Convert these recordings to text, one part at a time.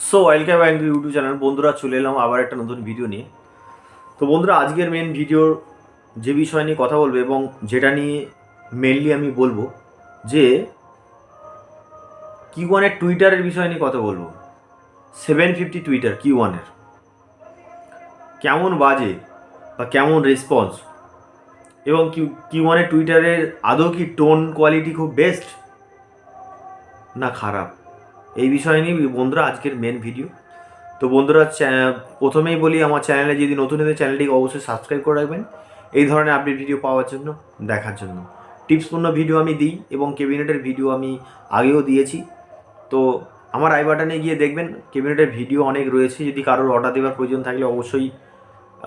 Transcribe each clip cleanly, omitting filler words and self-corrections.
So welcome back to YouTube channel. বন্ধুরা চলে এলাম আবার একটা নতুন ভিডিও নিয়ে। তো বন্ধুরা আজকের মেন ভিডিওর যে বিষয় নিয়ে কথা বলবো এবং যেটা নিয়ে মেনলি আমি বলবো যে Q1 টুইটারের বিষয় নিয়ে কথা বলবো। 750 টুইটার Q1 কেমন বাজে বা কেমন রেসপন্স, এবং Q1 টুইটারের আদৌ কি টোন কোয়ালিটি খুব বেস্ট না খারাপ, এই বিষয় নিয়ে বন্ধুরা আজকের মেন ভিডিও। তো বন্ধুরা প্রথমেই বলি, আমার চ্যানেলে যদি নতুন হয়ে চ্যানেলটিকে অবশ্যই সাবস্ক্রাইব করে রাখবেন এই ধরনের আপডেট ভিডিও পাওয়ার জন্য, দেখার জন্য। টিপসপূর্ণ ভিডিও আমি দিই এবং ক্যাবিনেটের ভিডিও আমি আগেও দিয়েছি। তো আমার আই বাটনে গিয়ে দেখবেন ক্যাবিনেটের ভিডিও অনেক রয়েছে। যদি কারোর অর্ডার দেওয়ার প্রয়োজন থাকলে অবশ্যই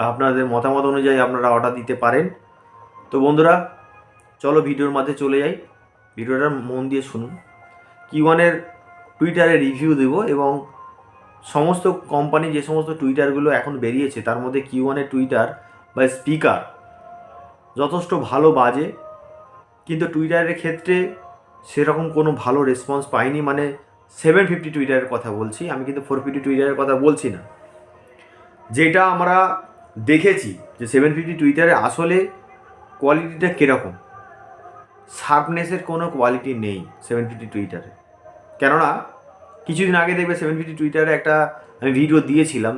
আপনাদের মতামত অনুযায়ী আপনারা অর্ডার দিতে পারেন। তো বন্ধুরা চলো ভিডিওর মধ্যে চলে যাই, ভিডিওটা মন দিয়ে শুনুন। Q1 টুইটারে রিভিউ দেবো এবং সমস্ত কোম্পানি যে সমস্ত টুইটারগুলো এখন বেরিয়েছে তার মধ্যে Q1 টুইটার বা স্পিকার যথেষ্ট ভালো বাজে, কিন্তু টুইটারের ক্ষেত্রে সেরকম কোনো ভালো রেসপন্স পাইনি। মানে 750 টুইটারের কথা বলছি আমি, কিন্তু 450 টুইটারের কথা বলছি না। যেটা আমরা দেখেছি যে 750 টুইটারে আসলে কোয়ালিটিটা কীরকম, শার্পনেসের কোনো কোয়ালিটি নেই 750 টুইটারে। কেননা কিছুদিন আগে দেখবে 750 টুইটারে একটা আমি ভিডিও দিয়েছিলাম।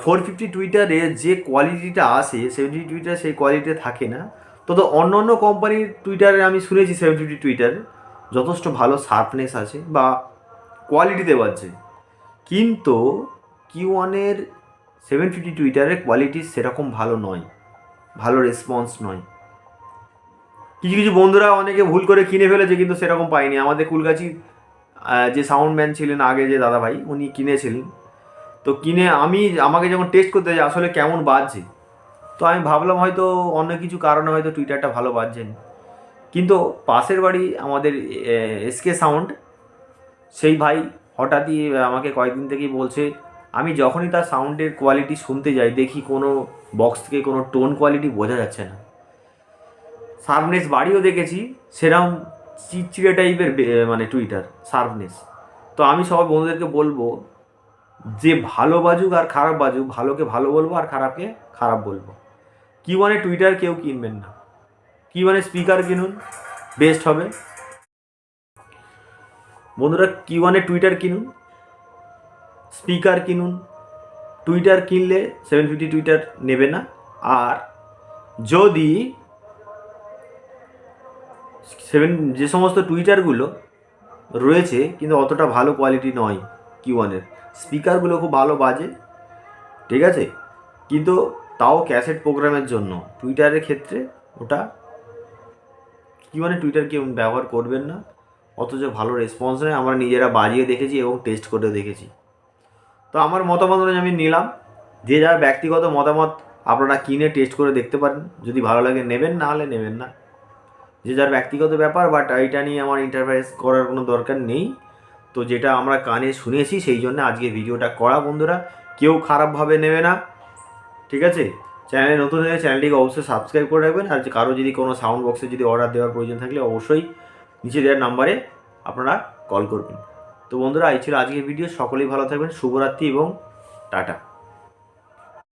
450 টুইটারে যে কোয়ালিটিটা আসে 750 টুইটারে সেই কোয়ালিটি থাকে না। তো অন্য অন্য কোম্পানির টুইটারে আমি শুনেছি 750 টুইটারে যথেষ্ট ভালো শার্পনেস আছে বা কোয়ালিটিতে বাজছে, কিন্তু Q1 750 টুইটারের কোয়ালিটি সেরকম ভালো নয়, ভালো রেসপন্স নয়। কিছু কিছু বন্ধুরা অনেকে ভুল করে কিনে ফেলেছে, কিন্তু সেরকম পাইনি। আমাদের কুলগাছির যে সাউন্ডম্যান ছিলেন আগে, যে দাদাভাই, উনি কিনেছিলেন। তো কিনে আমাকে যখন টেস্ট করতে যাই আসলে কেমন বাজছে, তো আমি ভাবলাম হয়তো অন্য কিছু কারণে হয়তো টুইটারটা ভালো বাজছেন। কিন্তু পাশের বাড়ি আমাদের এসকে সাউন্ড, সেই ভাই হঠাৎই আমাকে কয়েকদিন থেকেই বলছে, আমি যখনই তার সাউন্ডের কোয়ালিটি শুনতে যাই দেখি কোনো বক্স থেকে কোনো টোন কোয়ালিটি বোঝা যাচ্ছে না। শার্পনেস বাড়িও দেখেছি, সেরকম চিড়চিড়ে টাইপের মানে টুইটার শার্পনেস। তো আমি সবাই বন্ধুদেরকে বলবো যে ভালো বাজুক আর খারাপ বাজুক, ভালোকে ভালো বলবো আর খারাপকে খারাপ বলবো। Q1 টুইটার কেউ কিনবেন না, Q1 স্পিকার কিনুন, বেস্ট হবে। বন্ধুরা Q1 টুইটার কিনুন, স্পিকার কিনুন। টুইটার কিনলে 750 টুইটার নেবে না। আর যদি যে সমস্ত টুইটারগুলো রয়েছে কিন্তু অতটা ভালো কোয়ালিটি নয়, Q1 স্পিকারগুলো খুব ভালো বাজে, ঠিক আছে, কিন্তু তাও ক্যাসেট প্রোগ্রামের জন্য টুইটারের ক্ষেত্রে ওটা Q1 টুইটার কেউ ব্যবহার করবেন না। অথচ ভালো রেসপন্স নেই, আমরা নিজেরা বাজিয়ে দেখেছি এবং টেস্ট করে দেখেছি। তো আমার মতামত অনুযায়ী আমি নিলাম। যে যার ব্যক্তিগত মতামত আপনারা কিনে টেস্ট করে দেখতে পারেন, যদি ভালো লাগে নেবেন, না হলে নেবেন না, যে যার ব্যক্তিগত ব্যাপার। বাট এটা নিয়ে আমার ইন্টারফেয়ারেন্স করার কোনো দরকার নেই। তো যেটা আমরা কানে শুনেছি সেই জন্য আজকে ভিডিওটা করা। বন্ধুরা কেউ খারাপভাবে নেবে না, ঠিক আছে। চ্যানেলে নতুন হলে চ্যানেলটিকে অবশ্যই সাবস্ক্রাইব করে রাখবেন। আর কারো যদি কোনো সাউন্ড বক্সে যদি অর্ডার দেওয়ার প্রয়োজন থাকলে অবশ্যই নিচে দেওয়ার নাম্বারে আপনারা কল করবেন। তো বন্ধুরা এই ছিল আজকের ভিডিও। সকলেই ভালো থাকবেন, শুভরাত্রি এবং টাটা।